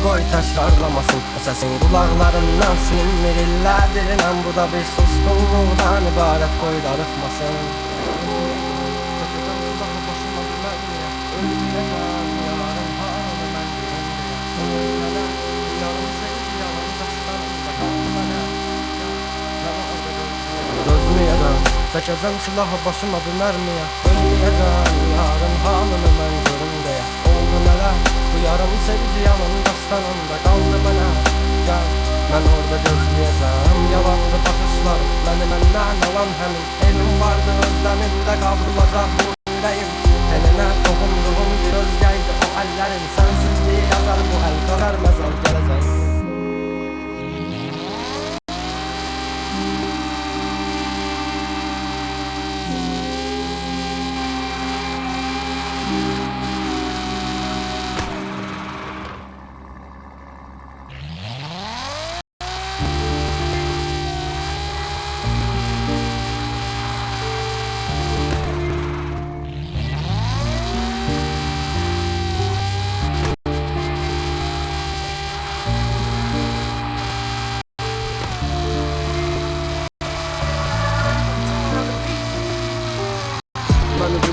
qoy təkrarlamasın. Səsin qulaqlarından silinmir illərdir inən. Bu da bir susqunluqdan ibarət, qoy darıxmasın. Çəkəcəm silahı başıma bir mərmiyə. Ölməyəcəm yarın halını mən görüm deyə. Oldu nələr bu yarım sevgi yalan dastanında qaldı mənə. Gəl mən orada gözləyəcəm. Yalandı baxışlar məni məndən alan həmin. Elim vardı özləmində qavrulacaq bu ürəyim. Elinə toxunduğum bir özgəydi o əllərin. Sənsizliyi yazar bu əl qarar məzal gələcək.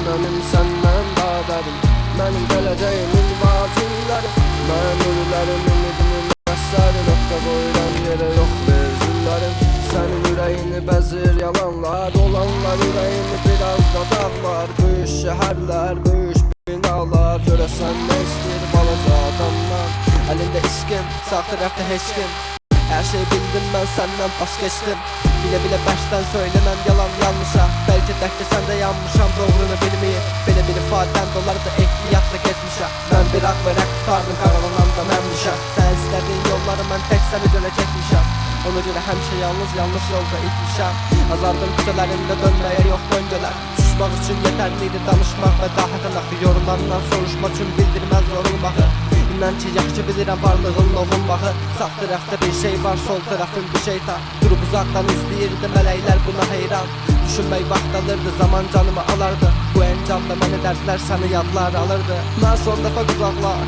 Mənim səndən qadarım, mənim gələcəyimin vacilləri. Mən ölülərim ümidinin əsəri, nöqtə qoyulan yerə yox vergüllərim. Sənin ürəyini bəzir yalanlar, olanlar ürəyini biraz da dağlar. Böyük şəhərlər, böyük binalar, görəsən nə istəyir balaca adamlar. Əlində işkim, sağ tərəfdə heç kim. Hər şey bildim mən səndən baş geçtim. Bilə-bilə başdan söylemem yalan yanlışa. Belki dəkdə sən də yanmışam, doğrunu bilməyib. Belə bir ifadəm dolardı ehtiyatla geçmişə. Mən bir ak və rək tutardım qaralananda məmnişəm. Sən istədiyin yolları mən tək səni görə keçmişəm. Ona görə həmişə yanlış yolda itmişəm. Azardım küçələrində dönməyə yox döngələr. Susmaq üçün yetərliydi danışmaq və dahətən axı. Yorumlarından soruşmaq üçün bildirməz yorulmağı. İnan ki yaxşı bilirəm varlığın lovun bağı. Sağ tərəfdə bir şey var, sol tərəfin bir şeytan. Durub uzaqdan izləyirdi mələklər buna heyran. Düşünmək vaxt alırdı, zaman canımı alardı. Bu encamda mənə dərdlər səni yadlar alırdı. Mən son dəfə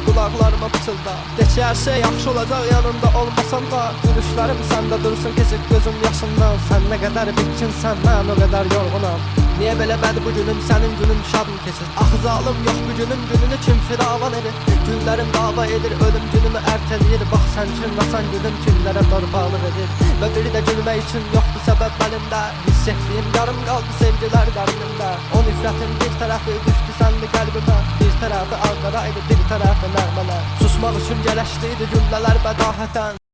qulaqlarıma pıçılda. De ki hər şey yaxşı olacaq yanında olmasan da. Gülüşlərim səndə dursun keçib gözüm yaşından. Sən nə qədər bitkinsən, mən o qədər yorğunam. Niyə belə bədi bu günüm, sənin günün şadın keçir. Axı zalım yox bu günün gününü kim firavan edir. Günlərim dava edir, ölüm günümü ərtəliyir. Bax sən üçün asan günüm kimlərə torpaqlıq edir. Və biri də gülmək üçün yoxdur səbəb məlimdə. Hiss etdiyim yarım qaldı sevgilər dərinimdə. O nifrətin bir tərəfi düşdü sənli qəlbimə. Bir tərəfi ağqaraydı, bir tərəfi nərmələr. Susmaq üçün gələşdiydi cümlələr bədahətən.